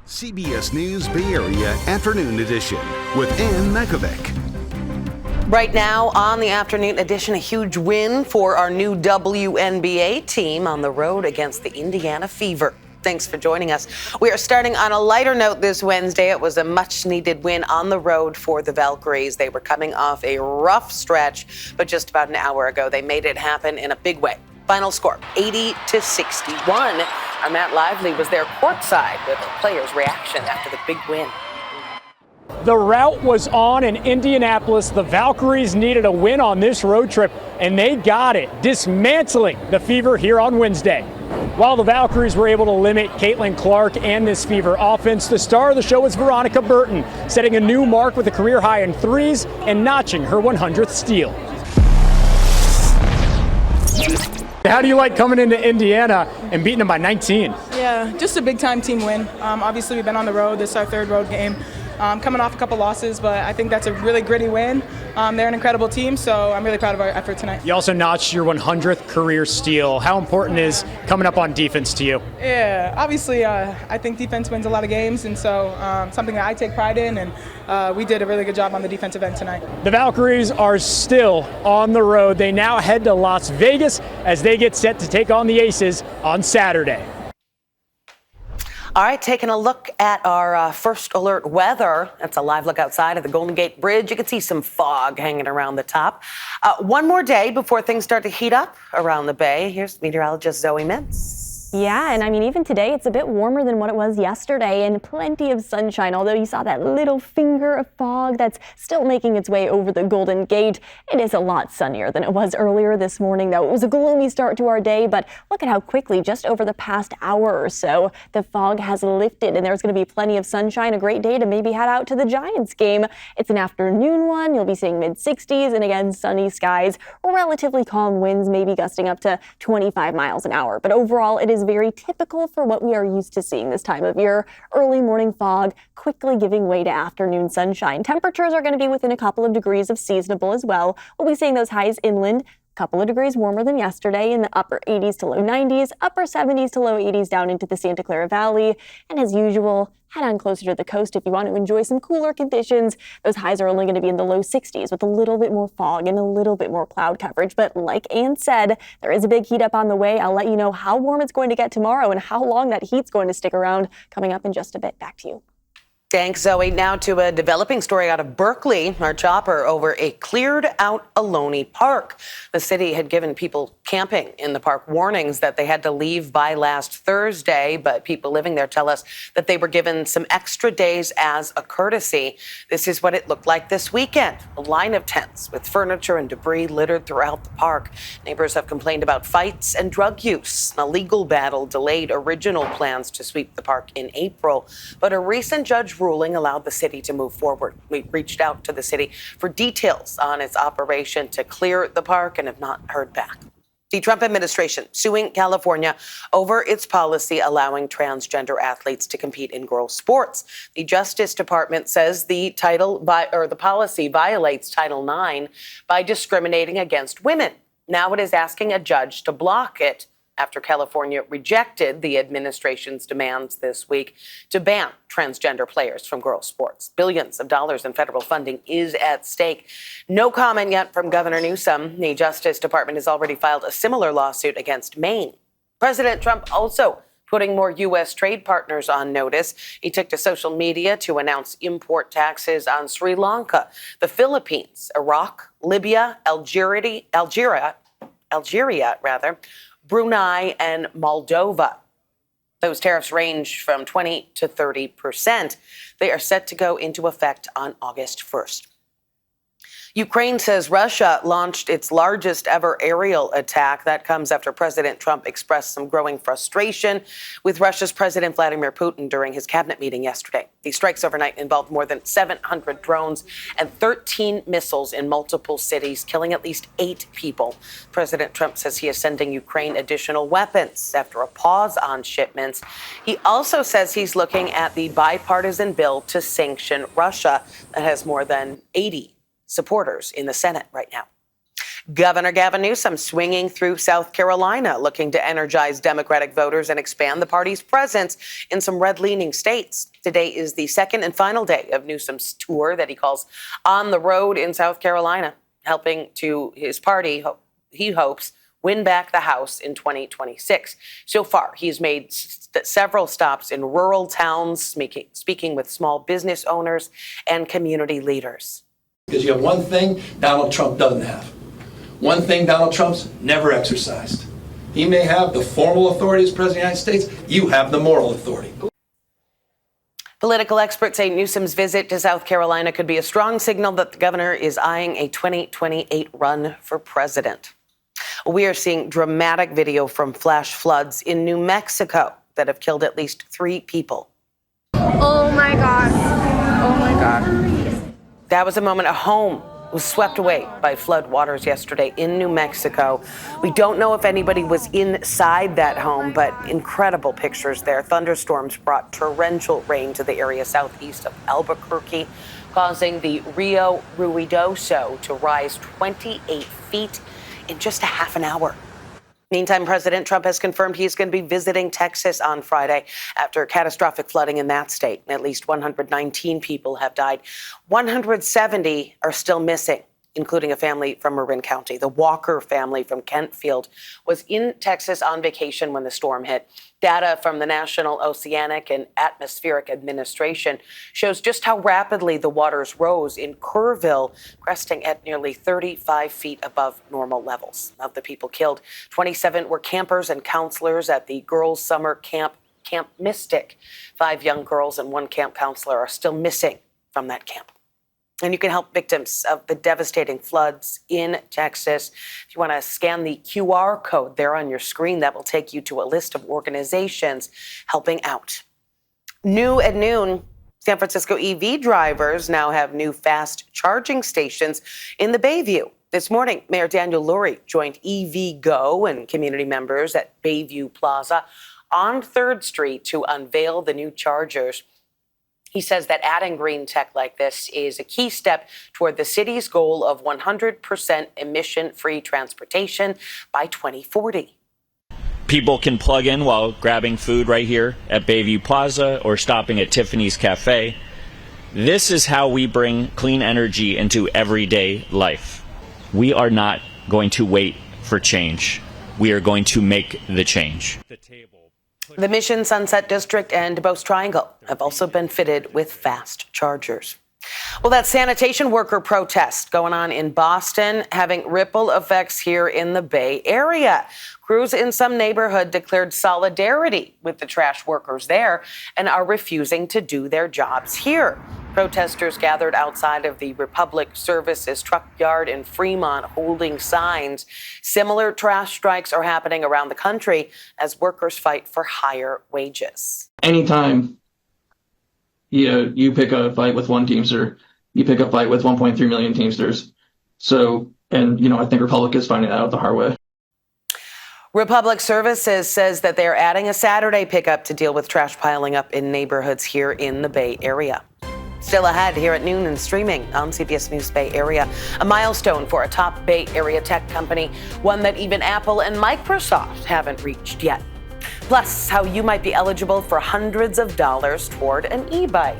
CBS News Bay Area Afternoon Edition with Ann Makovic. Right now on the afternoon edition, a huge win for our new WNBA team on the road against the Indiana Fever. Thanks for joining us. We are starting on a lighter note this Wednesday. It was a much-needed win on the road for the Valkyries. They were coming off a rough stretch, but just about an hour ago, they made it happen in a big way. Final score, 80-61. Our Matt Lively was there courtside with the players' reaction after the big win. The rout was on in Indianapolis. The Valkyries needed a win on this road trip, and they got it, dismantling the Fever here on Wednesday. While the Valkyries were able to limit Caitlin Clark and this Fever offense, the star of the show was Veronica Burton, setting a new mark with a career high in threes and notching her 100th steal. How do you like coming into Indiana and beating them by 19? Yeah, just a big-time team win. Obviously, we've been on the road. This is our third road game. Coming off a couple losses, but I think that's a really gritty win. They're an incredible team, so I'm really proud of our effort tonight. You also notched your 100th career steal. How important is coming up on defense to you? Yeah, obviously, I think defense wins a lot of games, and so something that I take pride in, and we did a really good job on the defensive end tonight. The Valkyries are still on the road. They now head to Las Vegas as they get set to take on the Aces on Saturday. All right, taking a look at our first alert weather. That's a live look outside of the Golden Gate Bridge. You can see some fog hanging around the top. One more day before things start to heat up around the bay. Here's meteorologist Zoe Mintz. Yeah, and I mean, even today, it's a bit warmer than what it was yesterday and plenty of sunshine, although you saw that little finger of fog that's still making its way over the Golden Gate. It is a lot sunnier than it was earlier this morning, though. It was a gloomy start to our day, but look at how quickly, just over the past hour or so, the fog has lifted, and there's going to be plenty of sunshine, a great day to maybe head out to the Giants game. It's an afternoon one. You'll be seeing mid-60s, and again, sunny skies, relatively calm winds, maybe gusting up to 25 miles an hour. But overall, it is very typical for what we are used to seeing this time of year. Early morning fog quickly giving way to afternoon sunshine. Temperatures are going to be within a couple of degrees of seasonable as well. We'll be seeing those highs inland, a couple of degrees warmer than yesterday in the upper 80s to low 90s, upper 70s to low 80s down into the Santa Clara Valley. And as usual, head on closer to the coast if you want to enjoy some cooler conditions. Those highs are only going to be in the low 60s with a little bit more fog and a little bit more cloud coverage. But like Ann said, there is a big heat up on the way. I'll let you know how warm it's going to get tomorrow and how long that heat's going to stick around coming up in just a bit. Back to you. Thanks, Zoe. Now to a developing story out of Berkeley. Our chopper over a cleared-out Ohlone Park. The city had given people camping in the park warnings that they had to leave by last Thursday, but people living there tell us that they were given some extra days as a courtesy. This is what it looked like this weekend. A line of tents with furniture and debris littered throughout the park. Neighbors have complained about fights and drug use. A legal battle delayed original plans to sweep the park in April, but a recent judge ruling allowed the city to move forward. We reached out to the city for details on its operation to clear the park and have not heard back. The Trump administration suing California over its policy allowing transgender athletes to compete in girls' sports. The Justice Department says the policy violates Title IX by discriminating against women. Now it is asking a judge to block it after California rejected the administration's demands this week to ban transgender players from girls' sports. Billions of dollars in federal funding is at stake. No comment yet from Governor Newsom. The Justice Department has already filed a similar lawsuit against Maine. President Trump also putting more U.S. trade partners on notice. He took to social media to announce import taxes on Sri Lanka, the Philippines, Iraq, Libya, Algeria, Brunei, and Moldova. Those tariffs range from 20 to 30%. They are set to go into effect on August 1st. Ukraine says Russia launched its largest ever aerial attack. That comes after President Trump expressed some growing frustration with Russia's President Vladimir Putin during his cabinet meeting yesterday. These strikes overnight involved more than 700 drones and 13 missiles in multiple cities, killing at least 8 people. President Trump says he is sending Ukraine additional weapons after a pause on shipments. He also says he's looking at the bipartisan bill to sanction Russia that has more than 80 supporters in the Senate right now. Governor Gavin Newsom swinging through South Carolina, looking to energize Democratic voters and expand the party's presence in some red-leaning states. Today is the second and final day of Newsom's tour that he calls On the Road in South Carolina, helping to his party, he hopes, win back the House in 2026. So far, he's made several stops in rural towns, speaking with small business owners and community leaders. Because you have one thing Donald Trump doesn't have. One thing Donald Trump's never exercised. He may have the formal authority as President of the United States. You have the moral authority. Political experts say Newsom's visit to South Carolina could be a strong signal that the governor is eyeing a 2028 run for president. We are seeing dramatic video from flash floods in New Mexico that have killed at least 3 people. Oh my God. Oh my God. That was a moment a home was swept away by flood waters yesterday in New Mexico. We don't know if anybody was inside that home, but incredible pictures there. Thunderstorms brought torrential rain to the area southeast of Albuquerque, causing the Rio Ruidoso to rise 28 feet in just a half an hour. Meantime, President Trump has confirmed he's going to be visiting Texas on Friday after catastrophic flooding in that state. At least 119 people have died. 170 are still missing, including a family from Marin County. The Walker family from Kentfield was in Texas on vacation when the storm hit. Data from the National Oceanic and Atmospheric Administration shows just how rapidly the waters rose in Kerrville, cresting at nearly 35 feet above normal levels. Of the people killed, 27 were campers and counselors at the girls' summer camp, Camp Mystic. 5 young girls and 1 camp counselor are still missing from that camp. And you can help victims of the devastating floods in Texas. If you want to scan the QR code there on your screen, that will take you to a list of organizations helping out. New at noon, San Francisco EV drivers now have new fast charging stations in the Bayview. This morning, Mayor Daniel Lurie joined EV Go and community members at Bayview Plaza on 3rd Street to unveil the new chargers. He says that adding green tech like this is a key step toward the city's goal of 100% emission-free transportation by 2040. People can plug in while grabbing food right here at Bayview Plaza or stopping at Tiffany's Cafe. This is how we bring clean energy into everyday life. We are not going to wait for change. We are going to make the change. The Mission Sunset District and Beauce Triangle have also been fitted with fast chargers. Well, that sanitation worker protest going on in Boston having ripple effects here in the Bay Area. Crews in some neighborhood declared solidarity with the trash workers there and are refusing to do their jobs here. Protesters gathered outside of the Republic Services truck yard in Fremont holding signs. Similar trash strikes are happening around the country as workers fight for higher wages. Anytime you pick a fight with one Teamster, you pick a fight with 1.3 million Teamsters. So, and I think Republic is finding that out the hard way. Republic Services says that they're adding a Saturday pickup to deal with trash piling up in neighborhoods here in the Bay Area. Still ahead here at noon and streaming on CBS News Bay Area. A milestone for a top Bay Area tech company, one that even Apple and Microsoft haven't reached yet. Plus, how you might be eligible for hundreds of dollars toward an e-bike.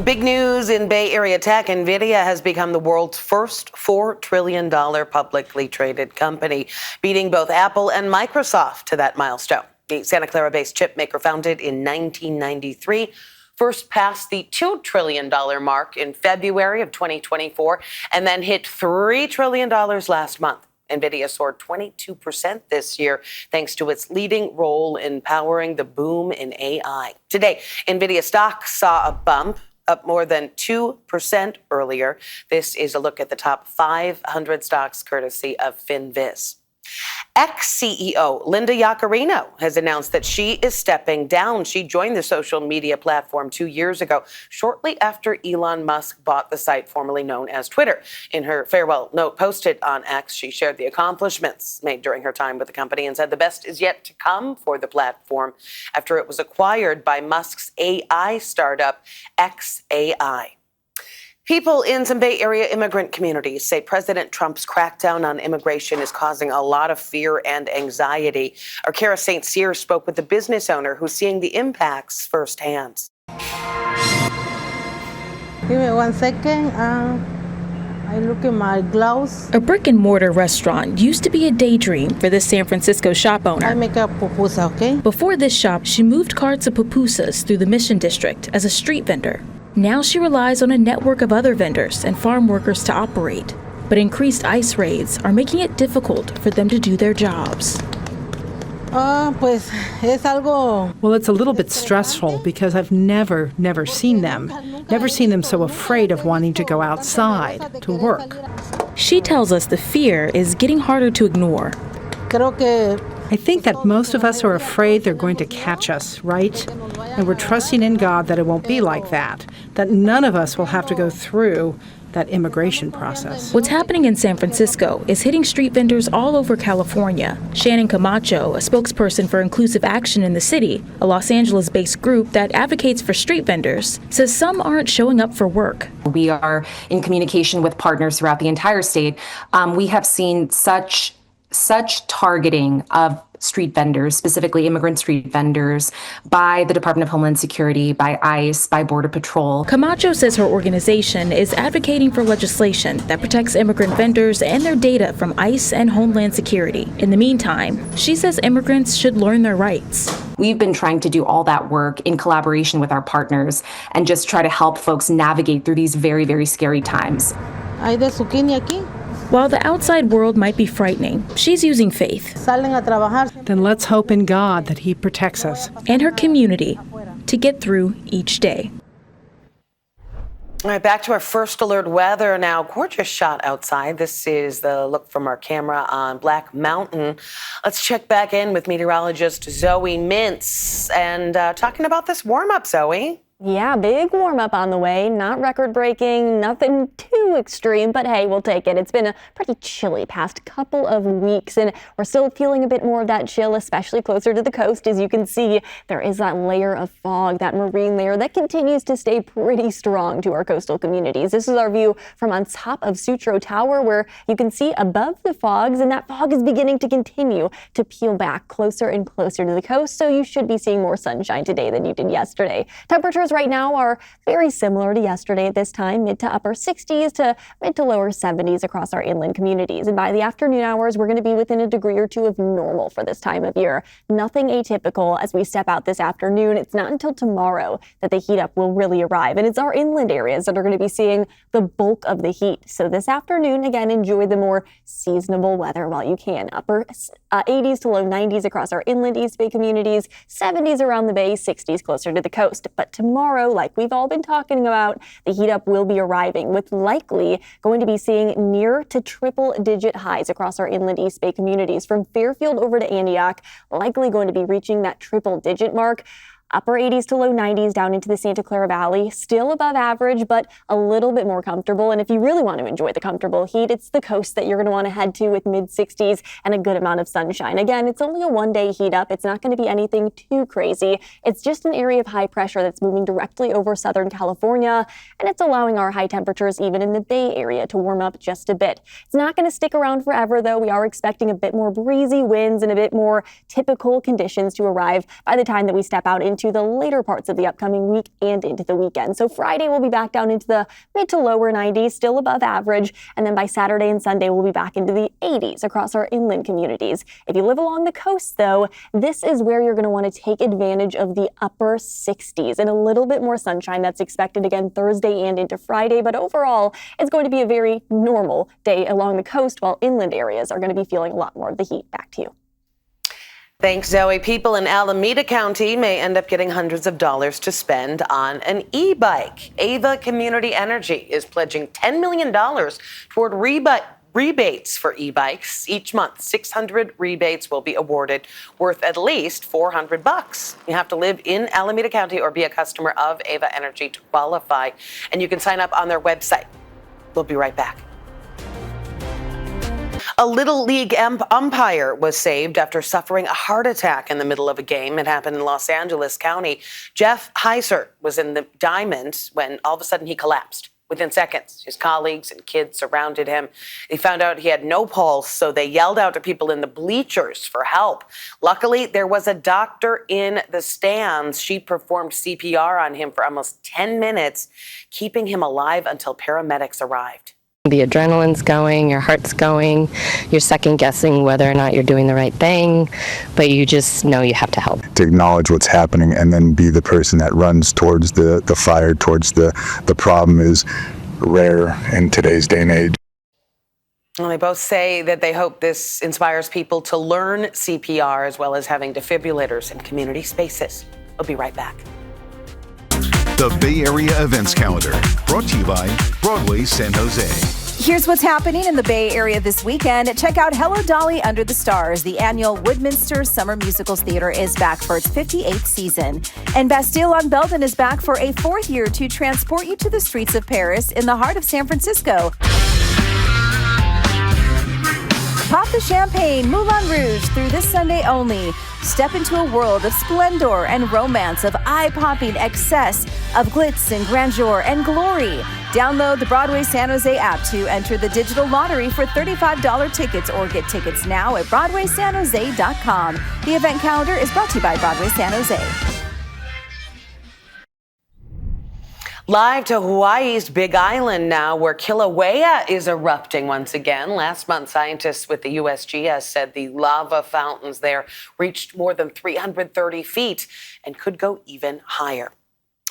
Big news in Bay Area tech. NVIDIA has become the world's first $4 trillion publicly traded company, beating both Apple and Microsoft to that milestone. The Santa Clara-based chip maker, founded in 1993, first passed the $2 trillion mark in February of 2024 and then hit $3 trillion last month. NVIDIA soared 22% this year thanks to its leading role in powering the boom in AI. Today, NVIDIA stock saw a bump, up more than 2% earlier. This is a look at the top 500 stocks courtesy of FinViz. Ex-CEO Linda Yaccarino has announced that she is stepping down. She joined the social media platform 2 years ago, shortly after Elon Musk bought the site formerly known as Twitter. In her farewell note posted on X, she shared the accomplishments made during her time with the company and said the best is yet to come for the platform after it was acquired by Musk's AI startup, XAI. People in some Bay Area immigrant communities say President Trump's crackdown on immigration is causing a lot of fear and anxiety. Our Kara St. Cyr spoke with the business owner who's seeing the impacts firsthand. Give me 1 second. I look at my gloves. A brick and mortar restaurant used to be a daydream for this San Francisco shop owner. I make a pupusa, okay? Before this shop, she moved carts of pupusas through the Mission District as a street vendor. Now she relies on a network of other vendors and farm workers to operate. But increased ICE raids are making it difficult for them to do their jobs. Well, it's a little bit stressful because I've never seen them so afraid of wanting to go outside to work. She tells us the fear is getting harder to ignore. I think that most of us are afraid they're going to catch us, right? And we're trusting in God that it won't be like that none of us will have to go through that immigration process. What's happening in San Francisco is hitting street vendors all over California. Shannon Camacho, a spokesperson for Inclusive Action in the City, a Los Angeles-based group that advocates for street vendors, says some aren't showing up for work. We are in communication with partners throughout the entire state. We have seen such targeting of street vendors, specifically immigrant street vendors, by the Department of Homeland Security, by ICE, by Border Patrol. Camacho says her organization is advocating for legislation that protects immigrant vendors and their data from ICE and Homeland Security. In the meantime, she says immigrants should learn their rights. We've been trying to do all that work in collaboration with our partners and just try to help folks navigate through these very, very scary times. Hay de zucchini aquí. While the outside world might be frightening, she's using faith. Then let's hope in God that He protects us. And her community to get through each day. All right, back to our first alert weather now. Gorgeous shot outside. This is the look from our camera on Black Mountain. Let's check back in with meteorologist Zoe Mintz and talking about this warm-up, Zoe. Yeah, big warm-up on the way. Not record-breaking, nothing too extreme, but hey, we'll take it. It's been a pretty chilly past couple of weeks, and we're still feeling a bit more of that chill, especially closer to the coast. As you can see, there is that layer of fog, that marine layer that continues to stay pretty strong to our coastal communities. This is our view from on top of Sutro Tower, where you can see above the fogs, and that fog is beginning to continue to peel back closer and closer to the coast, so you should be seeing more sunshine today than you did yesterday. Temperatures right now are very similar to yesterday at this time, mid to upper 60s to mid to lower 70s across our inland communities. And by the afternoon hours, we're going to be within a degree or two of normal for this time of year. Nothing atypical as we step out this afternoon. It's not until tomorrow that the heat up will really arrive. And it's our inland areas that are going to be seeing the bulk of the heat. So this afternoon, again, enjoy the more seasonable weather while you can. Upper 80s to low 90s across our inland East Bay communities, 70s around the Bay, 60s closer to the coast. But tomorrow, like we've all been talking about, the heat up will be arriving with likely going to be seeing near to triple-digit highs across our inland East Bay communities from Fairfield over to Antioch, likely going to be reaching that triple-digit mark. Upper 80s to low 90s down into the Santa Clara Valley, still above average, but a little bit more comfortable. And if you really want to enjoy the comfortable heat, it's the coast that you're going to want to head to with mid 60s and a good amount of sunshine. Again, it's only a one-day heat up. It's not going to be anything too crazy. It's just an area of high pressure that's moving directly over Southern California, and it's allowing our high temperatures even in the Bay Area to warm up just a bit. It's not going to stick around forever, though. We are expecting a bit more breezy winds and a bit more typical conditions to arrive by the time that we step out into the later parts of the upcoming week and into the weekend. So Friday we'll be back down into the mid to lower 90s, still above average. And then by Saturday and Sunday, we'll be back into the 80s across our inland communities. If you live along the coast, though, this is where you're going to want to take advantage of the upper 60s and a little bit more sunshine that's expected again Thursday and into Friday. But overall, it's going to be a very normal day along the coast, while inland areas are going to be feeling a lot more of the heat. Back to you. Thanks, Zoe. People in Alameda County may end up getting hundreds of dollars to spend on an e-bike. Ava Community Energy is pledging $10 million toward rebates for e-bikes. Each month, 600 rebates will be awarded worth at least $400. You have to live in Alameda County or be a customer of Ava Energy to qualify, and you can sign up on their website. We'll be right back. A Little League umpire was saved after suffering a heart attack in the middle of a game. It happened in Los Angeles County. Jeff Heiser was in the diamond when all of a sudden he collapsed. Within seconds, his colleagues and kids surrounded him. They found out he had no pulse, so they yelled out to people in the bleachers for help. Luckily, there was a doctor in the stands. She performed CPR on him for almost 10 minutes, keeping him alive until paramedics arrived. The adrenaline's going, your heart's going, you're second guessing whether or not you're doing the right thing, but you just know you have to help. To acknowledge what's happening and then be the person that runs towards the fire, towards the problem is rare in today's day and age. Well, they both say that they hope this inspires people to learn CPR as well as having defibrillators in community spaces. We'll be right back. The Bay Area Events Calendar, brought to you by Broadway San Jose. Here's what's happening in the Bay Area this weekend. Check out Hello Dolly Under the Stars. The annual Woodminster Summer Musicals Theater is back for its 58th season. And Bastille on Belden is back for a fourth year to transport you to the streets of Paris in the heart of San Francisco. Pop the champagne, Moulin Rouge, through this Sunday only. Step into a world of splendor and romance, of eye-popping excess, of glitz and grandeur and glory. Download the Broadway San Jose app to enter the digital lottery for $35 tickets or get tickets now at BroadwaySanJose.com. The event calendar is brought to you by Broadway San Jose. Live to Hawaii's Big Island now, where Kilauea is erupting once again. Last month, scientists with the USGS said the lava fountains there reached more than 330 feet and could go even higher.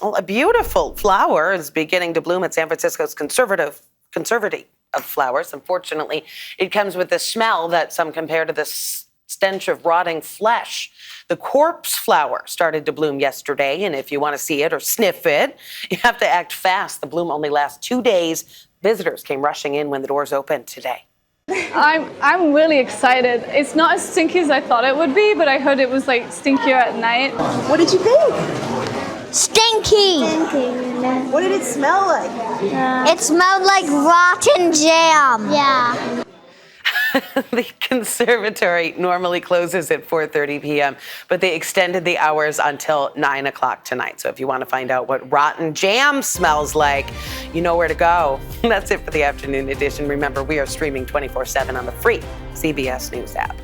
Well, a beautiful flower is beginning to bloom at San Francisco's Conservatory of Flowers. Unfortunately, it comes with a smell that some compare to the stench of rotting flesh. The corpse flower started to bloom yesterday, and if you want to see it or sniff it, you have to act fast. The bloom only lasts 2 days. Visitors came rushing in when the doors opened today. I'm really excited. It's not as stinky as I thought it would be, but I heard it was like stinkier at night. What did you think? Stinky. What did it smell like? It smelled like rotten jam. Yeah. The conservatory normally closes at 4:30 p.m., but they extended the hours until 9 o'clock tonight. So if you want to find out what rotten jam smells like, you know where to go. That's it for the afternoon edition. Remember, we are streaming 24/7 on the free CBS News app.